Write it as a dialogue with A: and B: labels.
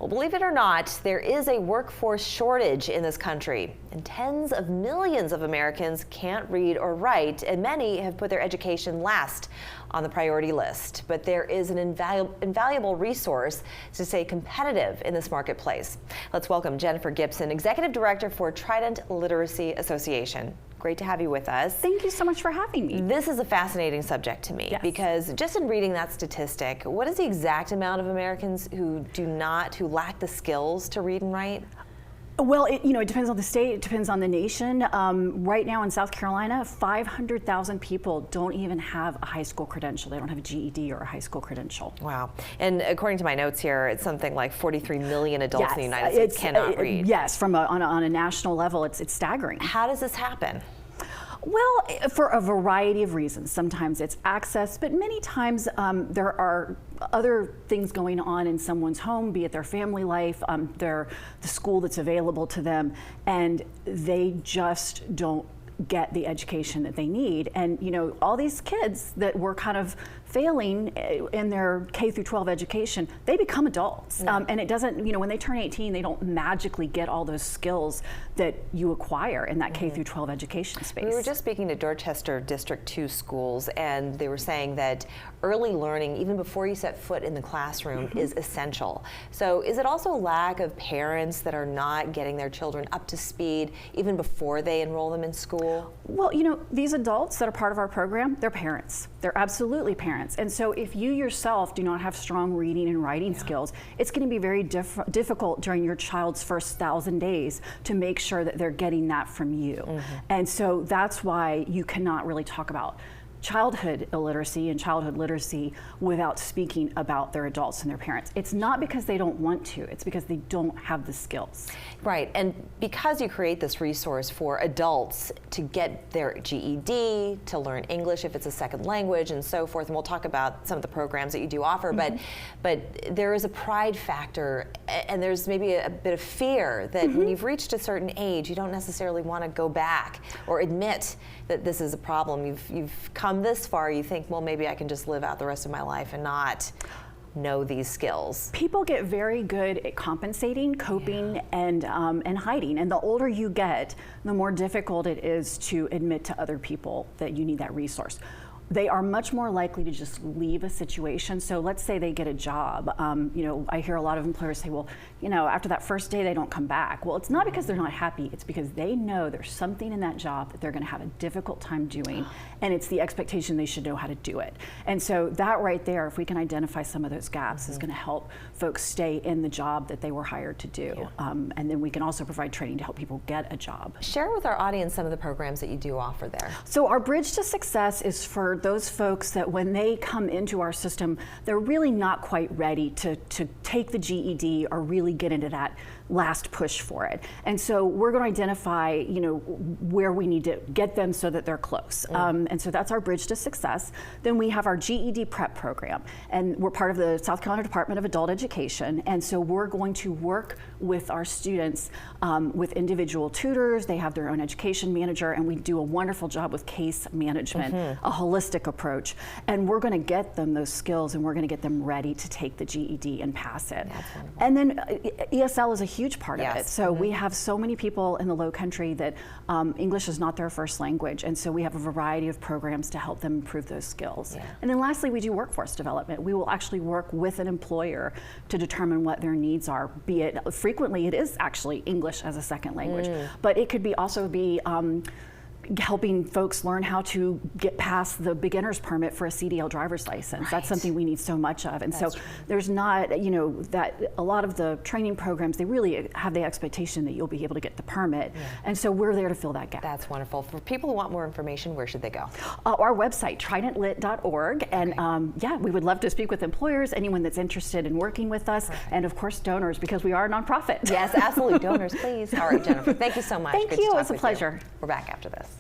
A: Well, believe it or not, there is a workforce shortage in this country, and tens of millions of Americans can't read or write, and many have put their education last on the priority list. But there is an invaluable resource to stay competitive in this marketplace. Let's welcome Jennifer Gibson, Executive Director for Trident Literacy Association. Great to have you with us.
B: Thank you so much for having me.
A: This is a fascinating subject to me, because just in reading that statistic, what is the exact amount of Americans who lack the skills to read and write?
B: Well, it depends on the state, it depends on the nation. Right now in South Carolina, 500,000 people don't even have a high school credential. They don't have a GED or a high school credential.
A: Wow. And according to my notes here, it's something like 43 million adults in the United States cannot read.
B: Yes, on a national level, it's staggering.
A: How does this happen?
B: Well, for a variety of reasons. Sometimes it's access, but many times there are other things going on in someone's home, be it their family life, the school that's available to them, and they just don't get the education that they need. And all these kids that were kind of failing in their K through 12 education, they become adults. And it doesn't, when they turn 18, they don't magically get all those skills that you acquire in that K through 12 education space.
A: We were just speaking to Dorchester District 2 schools, and they were saying that early learning, even before you set foot in the classroom, is essential. So is it also a lack of parents that are not getting their children up to speed even before they enroll them in school?
B: Well, these adults that are part of our program, they're parents. They're absolutely parents. And so if you yourself do not have strong reading and writing skills, it's going to be very difficult during your child's first 1,000 days to make sure that they're getting that from you. And so that's why you cannot really talk about childhood illiteracy and childhood literacy without speaking about their adults and their parents. It's not because they don't want to, it's because they don't have the skills.
A: Right, and because you create this resource for adults to get their GED, to learn English if it's a second language and so forth, and we'll talk about some of the programs that you do offer, but there is a pride factor, and there's maybe a bit of fear that when you've reached a certain age, you don't necessarily want to go back or admit that this is a problem. You've come this far, you think, well, maybe I can just live out the rest of my life and not know these skills.
B: People get very good at compensating, coping, and hiding. And the older you get, the more difficult it is to admit to other people that you need that resource. They are much more likely to just leave a situation. So let's say they get a job. I hear a lot of employers say, well, after that first day, they don't come back. Well, it's not because they're not happy. It's because they know there's something in that job that they're going to have a difficult time doing, and it's the expectation they should know how to do it. And so that right there, if we can identify some of those gaps, is going to help folks stay in the job that they were hired to do. And then we can also provide training to help people get a job.
A: Share with our audience some of the programs that you do offer there.
B: So our Bridge to Success is for those folks that when they come into our system, they're really not quite ready to take the GED or really get into that last push for it. And so we're going to identify, where we need to get them so that they're close. And so that's our Bridge to Success. Then we have our GED prep program, and we're part of the South Carolina Department of Adult Education. And so we're going to work with our students with individual tutors. They have their own education manager, and we do a wonderful job with case management, a holistic approach. And we're going to get them those skills, and we're going to get them ready to take the GED and pass it. And then ESL is a huge part of it. So we have so many people in the Low Country that English is not their first language, and so we have a variety of programs to help them improve those skills. And then lastly, we do workforce development. We will actually work with an employer to determine what their needs are, be it, frequently it is actually English as a second language, but it could also be helping folks learn how to get past the beginner's permit for a CDL driver's license. That's something we need so much of. And so there's not, that a lot of the training programs, they really have the expectation that you'll be able to get the permit. And so we're there to fill that gap.
A: That's wonderful. For people who want more information, where should they go?
B: Our website, tridentlit.org. And we would love to speak with employers, anyone that's interested in working with us, and of course donors, because we are a nonprofit.
A: Yes, absolutely. Donors, please. All right, Jennifer, thank you so much.
B: Thank you. It was a pleasure.
A: We're back after this.